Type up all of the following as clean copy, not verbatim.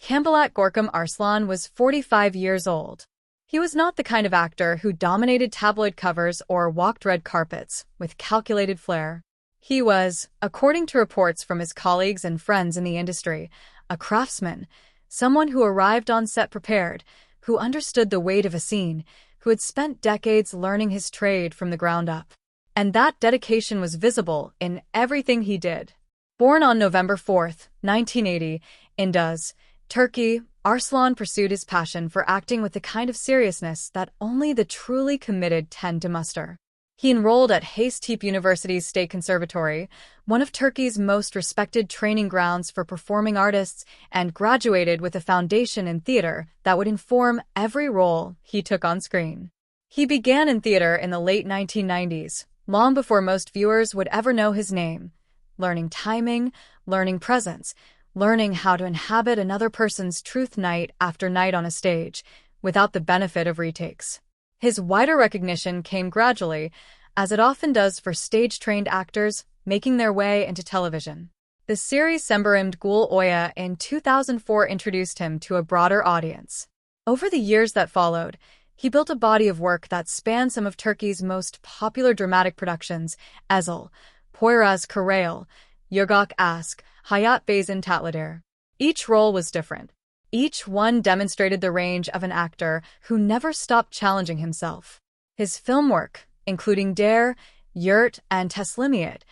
Kambalat Gorkum Arslan was 45 years old. He was not the kind of actor who dominated tabloid covers or walked red carpets with calculated flair. He was, according to reports from his colleagues and friends in the industry, a craftsman, someone who arrived on set prepared, who understood the weight of a scene, who had spent decades learning his trade from the ground up. And that dedication was visible in everything he did. Born on November 4, 1980, in Duz, Turkey, Arslan pursued his passion for acting with the kind of seriousness that only the truly committed tend to muster. He enrolled at Hacettepe University's State Conservatory, one of Turkey's most respected training grounds for performing artists, and graduated with a foundation in theater that would inform every role he took on screen. He began in theater in the late 1990s, long before most viewers would ever know his name, learning timing, learning presence, learning how to inhabit another person's truth night after night on a stage, without the benefit of retakes. His wider recognition came gradually, as it often does for stage-trained actors making their way into television. The series Semberimd Gül Oya in 2004 introduced him to a broader audience. Over the years that followed, he built a body of work that spanned some of Turkey's most popular dramatic productions: Ezel, Poyraz Karayel, Yurgak Ask, Hayat Beyzin Tatlıdır. Each role was different. Each one demonstrated the range of an actor who never stopped challenging himself. His film work, including Dare, Yurt, and Teslimiyet,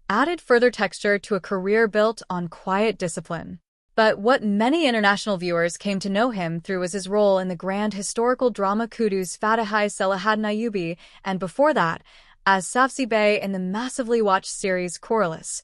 added further texture to a career built on quiet discipline. But what many international viewers came to know him through was his role in the grand historical drama Kudüs Fatihi Selahaddin Ayyubi, and before that, as Savsi Bey in the massively watched series Coriolis.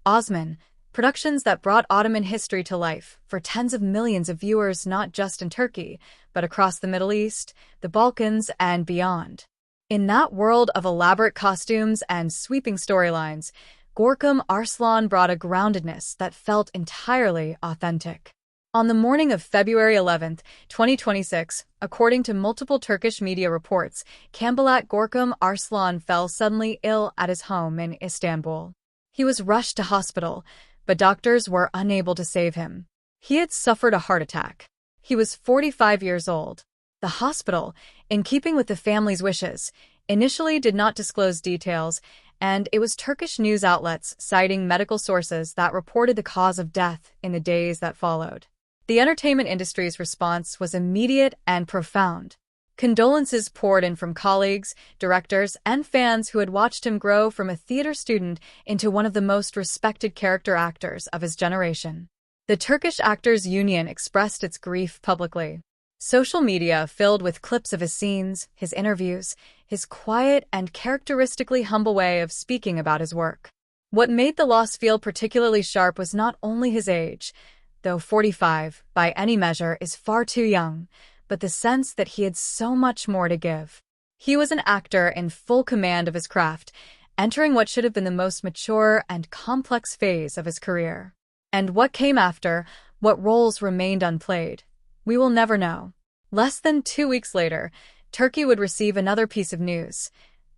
Osman, productions that brought Ottoman history to life for tens of millions of viewers not just in Turkey, but across the Middle East, the Balkans, and beyond. In that world of elaborate costumes and sweeping storylines, Gorkum Arslan brought a groundedness that felt entirely authentic. On the morning of February 11, 2026, according to multiple Turkish media reports, Kambalat Gorkum Arslan fell suddenly ill at his home in Istanbul. He was rushed to hospital, but doctors were unable to save him. He had suffered a heart attack. He was 45 years old. The hospital, in keeping with the family's wishes, initially did not disclose details, and it was Turkish news outlets citing medical sources that reported the cause of death in the days that followed. The entertainment industry's response was immediate and profound. Condolences poured in from colleagues, directors, and fans who had watched him grow from a theater student into one of the most respected character actors of his generation. The Turkish Actors Union expressed its grief publicly. Social media filled with clips of his scenes, his interviews, his quiet and characteristically humble way of speaking about his work. What made the loss feel particularly sharp was not only his age, though 45, by any measure, is far too young, but the sense that he had so much more to give. He was an actor in full command of his craft, entering what should have been the most mature and complex phase of his career. And what came after, what roles remained unplayed, we will never know. Less than 2 weeks later, Turkey would receive another piece of news,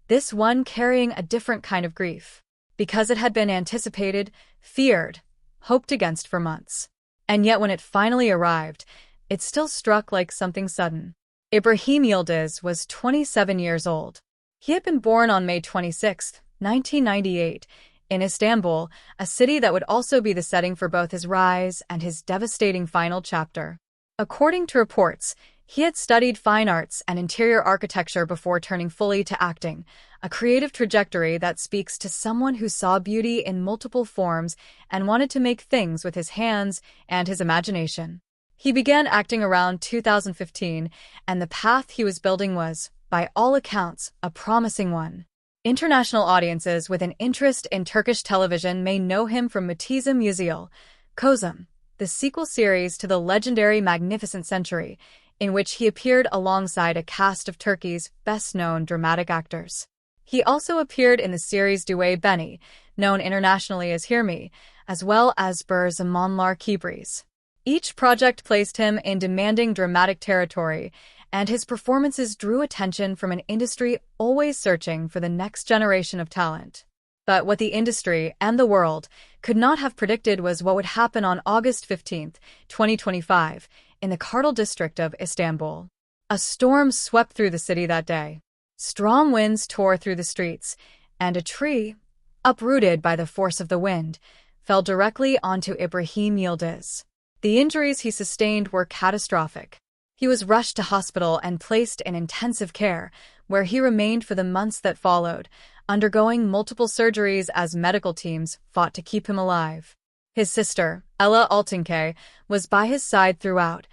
this one carrying a different kind of grief, because it had been anticipated, feared, hoped against for months. And yet when it finally arrived, it still struck like something sudden. Ibrahim Yildiz was 27 years old. He had been born on May 26, 1998, in Istanbul, a city that would also be the setting for both his rise and his devastating final chapter. According to reports, he had studied fine arts and interior architecture before turning fully to acting, a creative trajectory that speaks to someone who saw beauty in multiple forms and wanted to make things with his hands and his imagination. He began acting around 2015, and the path he was building was, by all accounts, a promising one. International audiences with an interest in Turkish television may know him from Matizim Yüzyıl, Kozum, the sequel series to the legendary Magnificent Century, in which he appeared alongside a cast of Turkey's best-known dramatic actors. He also appeared in the series Duay Beni, known internationally as Hear Me, as well as Bir Zamanlar Kibris. Each project placed him in demanding dramatic territory, and his performances drew attention from an industry always searching for the next generation of talent. But what the industry and the world could not have predicted was what would happen on August 15, 2025, in the Kartal district of Istanbul. A storm swept through the city that day. Strong winds tore through the streets, and a tree, uprooted by the force of the wind, fell directly onto Ibrahim Yildiz. The injuries he sustained were catastrophic. He was rushed to hospital and placed in intensive care, where he remained for the months that followed, undergoing multiple surgeries as medical teams fought to keep him alive. His sister, Ella Altinke, was by his side throughout,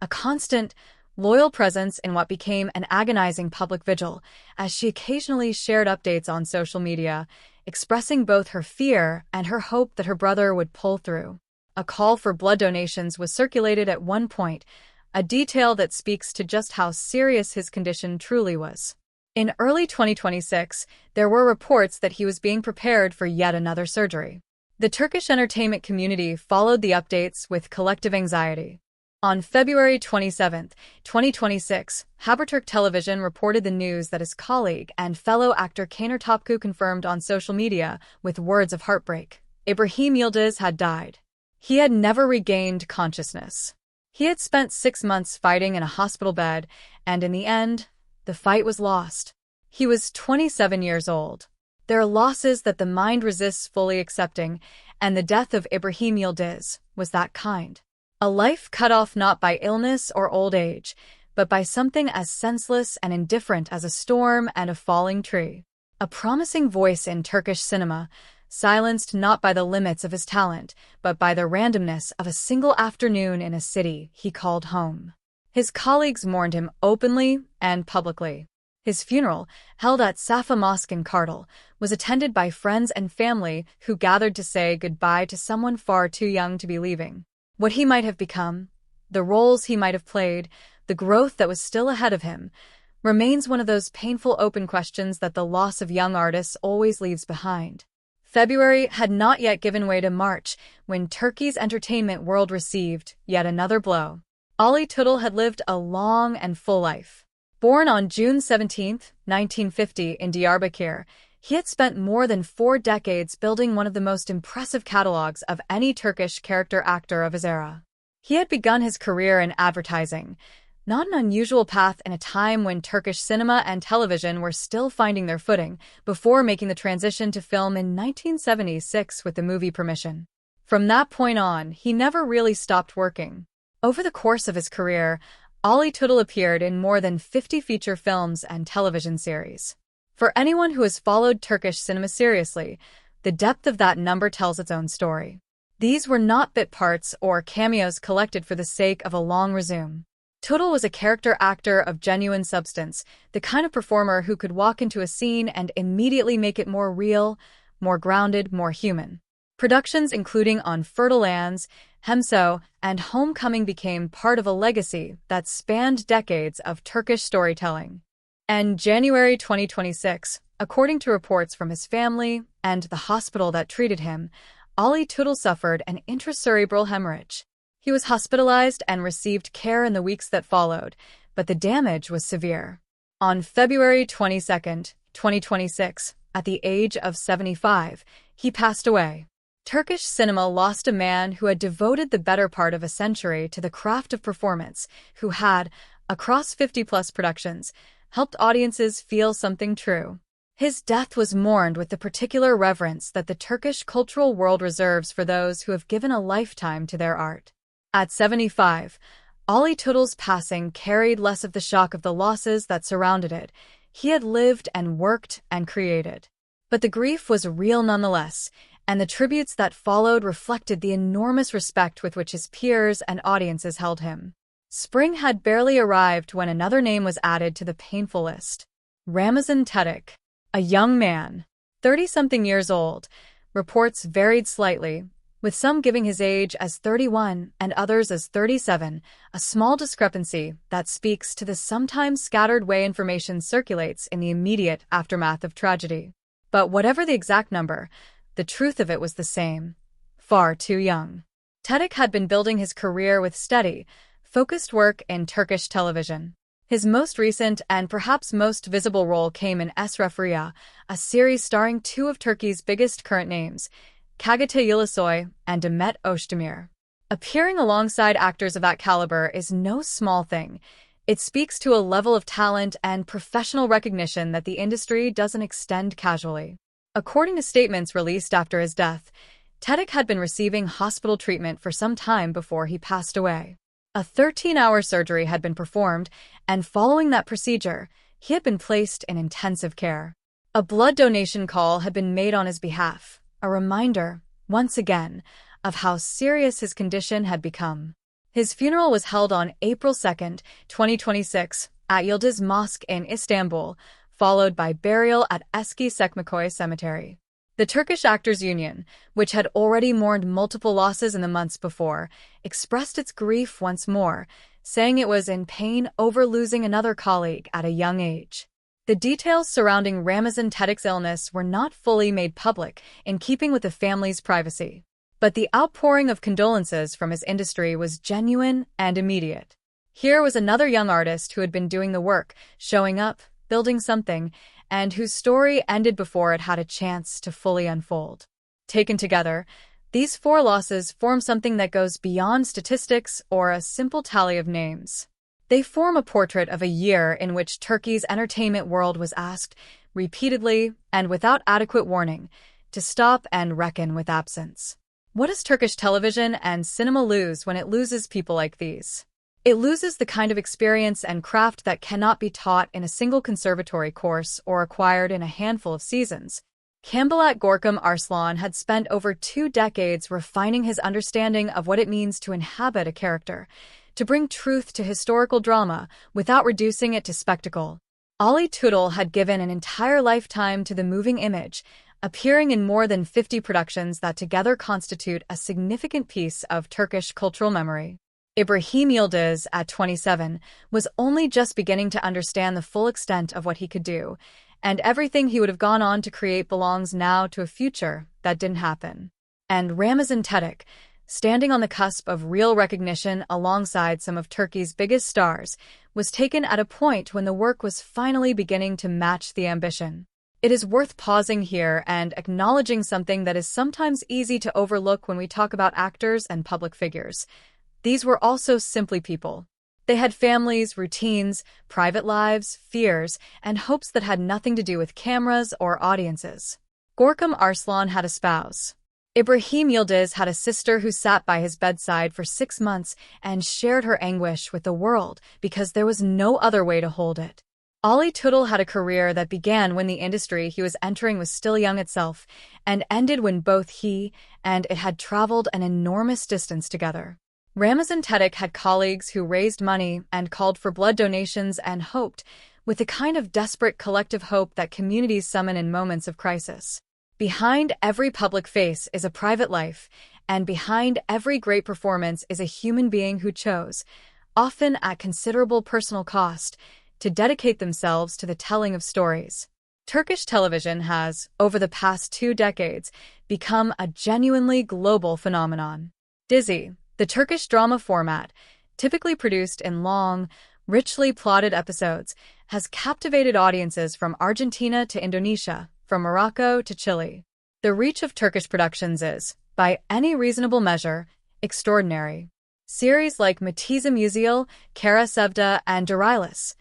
a constant, loyal presence in what became an agonizing public vigil, as she occasionally shared updates on social media, expressing both her fear and her hope that her brother would pull through. A call for blood donations was circulated at one point, a detail that speaks to just how serious his condition truly was. In early 2026, there were reports that he was being prepared for yet another surgery. The Turkish entertainment community followed the updates with collective anxiety. On February 27, 2026, Haberturk Television reported the news that his colleague and fellow actor Caner Topçu confirmed on social media with words of heartbreak. Ibrahim Yildiz had died. He had never regained consciousness. He had spent 6 months fighting in a hospital bed, and in the end, the fight was lost. He was 27 years old. There are losses that the mind resists fully accepting, and the death of Ibrahim Yildiz was that kind. A life cut off not by illness or old age, but by something as senseless and indifferent as a storm and a falling tree. A promising voice in Turkish cinema, silenced not by the limits of his talent, but by the randomness of a single afternoon in a city he called home. His colleagues mourned him openly and publicly. His funeral, held at Safa Mosque in Kartal, was attended by friends and family who gathered to say goodbye to someone far too young to be leaving. What he might have become, the roles he might have played, the growth that was still ahead of him, remains one of those painful open questions that the loss of young artists always leaves behind. February had not yet given way to March when Turkey's entertainment world received yet another blow. Ali Tuttle had lived a long and full life. Born on June 17, 1950 in Diyarbakir, he had spent more than 4 decades building one of the most impressive catalogs of any Turkish character actor of his era. He had begun his career in advertising, not an unusual path in a time when Turkish cinema and television were still finding their footing, before making the transition to film in 1976 with the movie Permission. From that point on, he never really stopped working. Over the course of his career, Ali Tuttle appeared in more than 50 feature films and television series. For anyone who has followed Turkish cinema seriously, the depth of that number tells its own story. These were not bit parts or cameos collected for the sake of a long resume. Tuttle was a character actor of genuine substance, the kind of performer who could walk into a scene and immediately make it more real, more grounded, more human. Productions including On Fertile Lands, Hemso, and Homecoming became part of a legacy that spanned decades of Turkish storytelling. In January 2026, according to reports from his family and the hospital that treated him, Ali Tuttle suffered an intracerebral hemorrhage. He was hospitalized and received care in the weeks that followed, but the damage was severe. On February 22, 2026, at the age of 75, he passed away. Turkish cinema lost a man who had devoted the better part of a century to the craft of performance, who had, across 50-plus productions, helped audiences feel something true. His death was mourned with the particular reverence that the Turkish cultural world reserves for those who have given a lifetime to their art. At 75, Ali Tuttle's passing carried less of the shock of the losses that surrounded it. He had lived and worked and created. But the grief was real nonetheless, and the tributes that followed reflected the enormous respect with which his peers and audiences held him. Spring had barely arrived when another name was added to the painful list. Ramazan Tedic, a young man, 30-something years old. Reports varied slightly, with some giving his age as 31 and others as 37, a small discrepancy that speaks to the sometimes scattered way information circulates in the immediate aftermath of tragedy. But whatever the exact number, the truth of it was the same: far too young. Tedic had been building his career with steady, focused work in Turkish television. His most recent and perhaps most visible role came in Esref Rüya, a series starring 2 of Turkey's biggest current names, Kagate Yilisoy, and Demet Özdemir. Appearing alongside actors of that caliber is no small thing. It speaks to a level of talent and professional recognition that the industry doesn't extend casually. According to statements released after his death, Tedek had been receiving hospital treatment for some time before he passed away. A 13-hour surgery had been performed, and following that procedure, he had been placed in intensive care. A blood donation call had been made on his behalf, a reminder, once again, of how serious his condition had become. His funeral was held on April 2, 2026, at Yildiz Mosque in Istanbul, followed by burial at Eski Sekmeköy Cemetery. The Turkish Actors Union, which had already mourned multiple losses in the months before, expressed its grief once more, saying it was in pain over losing another colleague at a young age. The details surrounding Ramazan Tedek's illness were not fully made public, in keeping with the family's privacy. But the outpouring of condolences from his industry was genuine and immediate. Here was another young artist who had been doing the work, showing up, building something, and whose story ended before it had a chance to fully unfold. Taken together, these 4 losses form something that goes beyond statistics or a simple tally of names. They form a portrait of a year in which Turkey's entertainment world was asked, repeatedly and without adequate warning, to stop and reckon with absence. What does Turkish television and cinema lose when it loses people like these? It loses the kind of experience and craft that cannot be taught in a single conservatory course or acquired in a handful of seasons. Kambalat Gorkum Arslan had spent over 2 decades refining his understanding of what it means to inhabit a character, to bring truth to historical drama without reducing it to spectacle. Ali Tudal had given an entire lifetime to the moving image, appearing in more than 50 productions that together constitute a significant piece of Turkish cultural memory. Ibrahim Yildiz, at 27, was only just beginning to understand the full extent of what he could do, and everything he would have gone on to create belongs now to a future that didn't happen. And Ramazan Tedek, standing on the cusp of real recognition alongside some of Turkey's biggest stars, was taken at a point when the work was finally beginning to match the ambition. It is worth pausing here and acknowledging something that is sometimes easy to overlook when we talk about actors and public figures. These were also simply people. They had families, routines, private lives, fears, and hopes that had nothing to do with cameras or audiences. Gorkum Arslan had a spouse. Ibrahim Yildiz had a sister who sat by his bedside for 6 months and shared her anguish with the world because there was no other way to hold it. Ali Tudal had a career that began when the industry he was entering was still young itself and ended when both he and it had traveled an enormous distance together. Ramazan Tedek had colleagues who raised money and called for blood donations and hoped, with the kind of desperate collective hope that communities summon in moments of crisis. Behind every public face is a private life, and behind every great performance is a human being who chose, often at considerable personal cost, to dedicate themselves to the telling of stories. Turkish television has, over the past 2 decades, become a genuinely global phenomenon. Dizi, the Turkish drama format, typically produced in long, richly plotted episodes, has captivated audiences from Argentina to Indonesia, from Morocco to Chile. The reach of Turkish productions is, by any reasonable measure, extraordinary. Series like Matiza Muziel, Kara Sevda, and Durilis,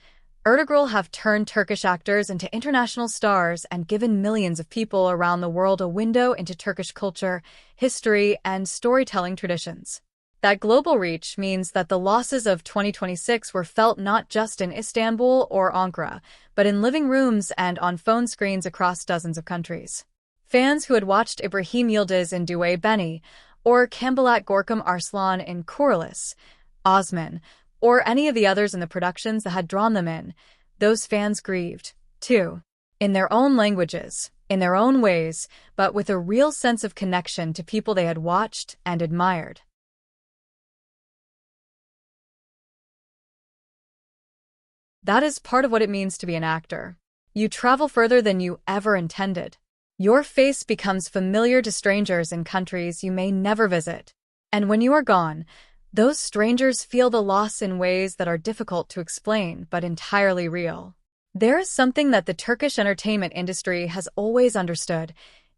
Ertugrul have turned Turkish actors into international stars and given millions of people around the world a window into Turkish culture, history, and storytelling traditions. That global reach means that the losses of 2026 were felt not just in Istanbul or Ankara, but in living rooms and on phone screens across dozens of countries. Fans who had watched Ibrahim Yildiz in Duay Beni, or Kambalat Gorkum Arslan in Kurlis, Osman, or any of the others in the productions that had drawn them in, those fans grieved, too. In their own languages, in their own ways, but with a real sense of connection to people they had watched and admired. That is part of what it means to be an actor. You travel further than you ever intended. Your face becomes familiar to strangers in countries you may never visit. And when you are gone, those strangers feel the loss in ways that are difficult to explain but entirely real. There is something that the Turkish entertainment industry has always understood.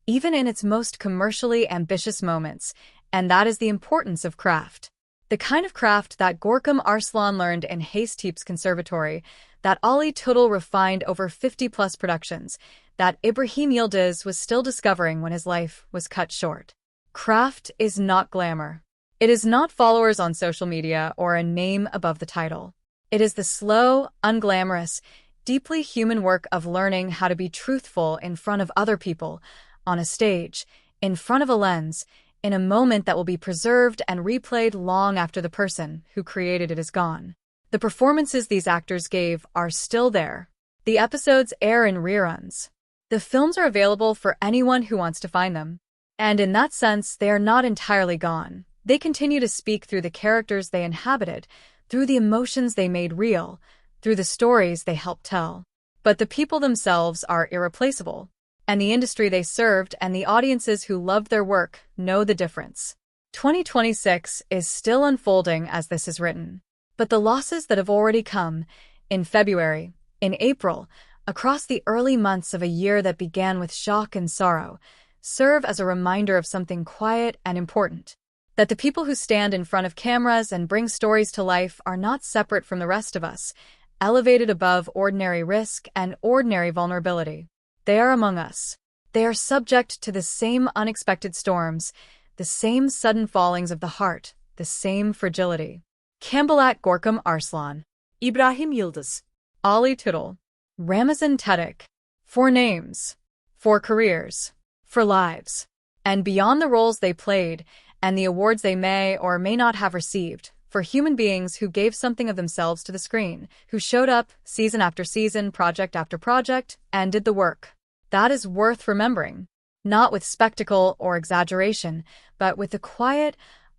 even in its most commercially ambitious moments, and that is the importance of craft. The kind of craft that Gorkum Arslan learned in Hacetip's conservatory, that Ali Tuttle refined over 50-plus productions, that Ibrahim Yildiz was still discovering when his life was cut short. Craft is not glamour. It is not followers on social media or a name above the title. It is the slow, unglamorous, deeply human work of learning how to be truthful in front of other people, on a stage, in front of a lens, in a moment that will be preserved and replayed long after the person who created it is gone. The performances these actors gave are still there. The episodes air in reruns. The films are available for anyone who wants to find them. And in that sense, they are not entirely gone. They continue to speak through the characters they inhabited, through the emotions they made real, through the stories they helped tell. But the people themselves are irreplaceable, and the industry they served and the audiences who loved their work know the difference. 2026 is still unfolding as this is written. But the losses that have already come, in February, in April, across the early months of a year that began with shock and sorrow, serve as a reminder of something quiet and important. That the people who stand in front of cameras and bring stories to life are not separate from the rest of us, elevated above ordinary risk and ordinary vulnerability. They are among us. They are subject to the same unexpected storms, the same sudden fallings of the heart, the same fragility. Kambalat Gorkum Arslan, İbrahim Yıldız, Ali Tuttle, Ramazan Tedic. 4 names, 4 careers, for lives. And beyond the roles they played, and the awards they may or may not have received, for human beings who gave something of themselves to the screen, who showed up season after season, project after project, and did the work. That is worth remembering, not with spectacle or exaggeration, but with the quiet,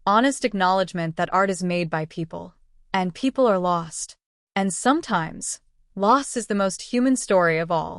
honest acknowledgement that art is made by people, and people are lost. And sometimes, loss is the most human story of all.